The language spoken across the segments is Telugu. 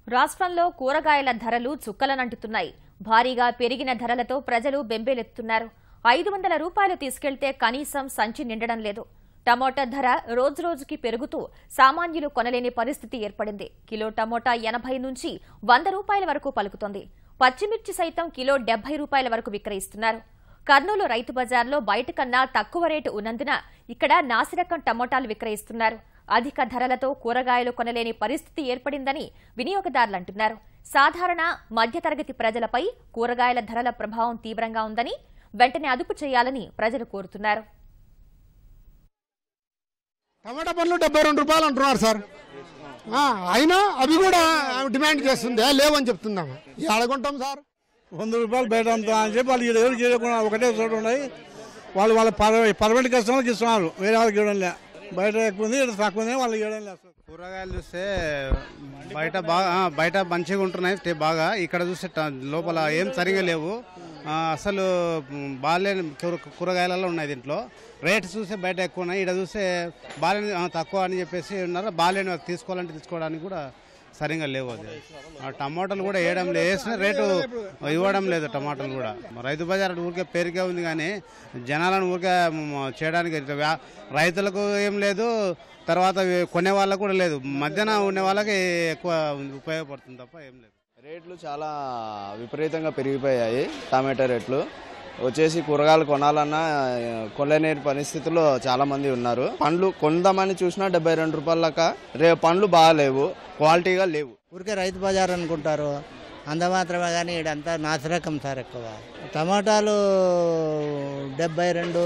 రాష్ట్రంలో కూరగాయల ధరలు చుక్కలనంటున్నాయి. భారీగా పెరిగిన ధరలతో ప్రజలు బెంబేలెత్తుతున్నారు. 500 రూపాయలు తీసుకెళ్తే కనీసం సంచి నిండడం లేదు. టమోటా ధర రోజురోజుకి పెరుగుతూ సామాన్యులు కొనలేని పరిస్థితి ఏర్పడింది. కిలో టమోటా 80 నుంచి 100 రూపాయల వరకు పలుకుతోంది. పచ్చిమిర్చి సైతం కిలో 70 రూపాయల వరకు విక్రయిస్తున్నారు. కర్నూలు రైతు బజార్లో బయట కన్నా తక్కువ రేటు ఉన్నందున ఇక్కడ నాసిరకం టమోటాలు విక్రయిస్తున్నారు. అధిక ధరలతో కూరగాయలు కొనలేని పరిస్థితి ఏర్పడిందని వినియోగదారులు అంటున్నారు. సాధారణ మధ్యతరగతి ప్రజలపై కూరగాయల ధరల ప్రభావం తీవ్రంగా ఉందని, వెంటనే అదుపు చేయాలని ప్రజలు కోరుతున్నారు. టమాటా పండ్లు 72 రూపాయలు అంటున్నారు సార్. అయినా అవి కూడా డిమాండ్ చేస్తుంది, లేవని చెప్తున్నాము. అడగొంటాం సార్. 100 రూపాయలు బయట అమ్ముతా అని చెప్పి వాళ్ళు ఎవరు చేయకుండా ఒకటే చోటు ఉన్నాయి. వాళ్ళు వాళ్ళ పర్మనెంట్ కస్టమర్కి ఇస్తున్నారు, వేరే వాళ్ళకి ఇవ్వడం లే. బయట ఎక్కువ ఉంది, ఇక్కడ తక్కువ ఉంది, వాళ్ళకి ఇవ్వడం లేదు. కూరగాయలు చూస్తే బయట మంచిగా ఉంటున్నాయి బాగా. ఇక్కడ చూస్తే లోపల ఏం సరిగా లేవు. అసలు బాగాలేని కూరగాయలలో ఉన్నాయి. దీంట్లో రేట్ చూస్తే బయట ఎక్కువ ఉన్నాయి, ఇక్కడ చూస్తే బాగాలేని తక్కువ అని చెప్పేసి ఉన్నారు. బాగాలేని తీసుకోవడానికి కూడా సరిగా లేవు. అది టమాటాలు కూడా వేయడం లేదు, వేసిన రేటు ఇవ్వడం లేదు. టమాటాలు కూడా రైతు బజార్ ఊరికే పేరుకే ఉంది, కానీ జనాలను ఊరికే చేయడానికి రైతులకు ఏం లేదు, తర్వాత కొనే వాళ్ళకు కూడా లేదు. మధ్యన ఉండే వాళ్ళకి ఎక్కువ ఉపయోగపడుతుంది తప్ప ఏం లేదు. రేట్లు చాలా విపరీతంగా పెరిగిపోయాయి. టమాటా రేట్లు వచ్చేసి కూరగాయలు కొనాలన్నా కొనలేని పరిస్థితుల్లో చాలా మంది ఉన్నారు. పండ్లు కొందామని చూసినా 72 రూపాయల లెక్క పండ్లు బాగాలేవు, క్వాలిటీగా లేవు. ఊరికే రైతు బజార్ అనుకుంటారు, అంత మాత్రమే. కానీ ఇదంతా నాసిరకం సార్. ఎక్కువ టమాటాలు 72,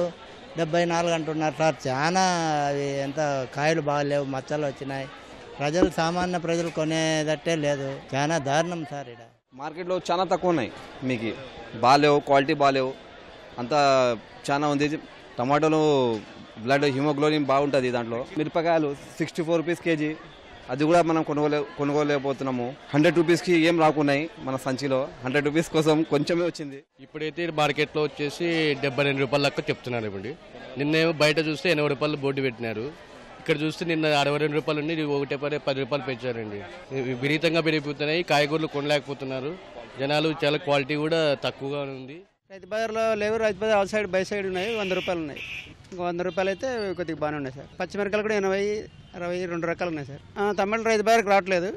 74 అంటున్నారు సార్. చాలా అవి ఎంత కాయలు బాగాలేవు, మచ్చలు వచ్చినాయి. సామాన్య ప్రజలు కొనేదట్టే లేదు. చాలా దారుణం సార్. ఇక్కడ మార్కెట్లో చాలా తక్కువ ఉన్నాయి, మీకు బాగాలేవు, క్వాలిటీ బాగాలేవు, అంతా చాలా ఉంది. టమాటోలు బ్లడ్ హిమోగ్లోబిన్ బాగుంటుంది దాంట్లో. మిరపకాయలు 64 రూపీస్ కేజీ, అది కూడా మనం కొనుగోలేకపోతున్నాము. 100 రూపీస్కి ఏం రాకున్నాయి మన సంచిలో. 100 రూపీస్ కోసం కొంచెమే వచ్చింది. ఇప్పుడైతే మార్కెట్లో వచ్చేసి 72 రూపాయల లెక్క చెప్తున్నారు. ఇప్పుడు నిన్నేమో బయట చూస్తే 80 రూపాయలు బోర్డు పెట్టినారు. ఇక్కడ చూస్తే నిన్న 62 రూపాయలు ఉండి 10 రూపాయలు పెంచారండి. విపరీతంగా పెరిగిపోతున్నాయి. కాయగూరలు కొనలేకపోతున్నారు జనాలు. చాలా క్వాలిటీ కూడా తక్కువగా ఉంది. రైతు బజార్లో లేవు. రైతు బజార్ అవుట్ సైడ్ బై సైడ్ ఉన్నాయి. 100 రూపాయలు ఉన్నాయి. ఇంకా 100 రూపాయలు అయితే కొద్దిగా బాగానే ఉన్నాయి సార్. పచ్చిమిరకాయలు కూడా 80, 60, 2 రకాలు ఉన్నాయి సార్. టమాటాలు రైతు బజార్కి రావట్లేదు,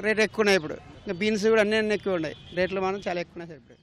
రేట్ ఎక్కువ ఉన్నాయి ఇప్పుడు. ఇంకా బీన్స్ కూడా అన్నీ ఎక్కువ ఉన్నాయి. రేట్లు మాత్రం చాలా ఎక్కువ ఉన్నాయి సార్ ఇప్పుడు.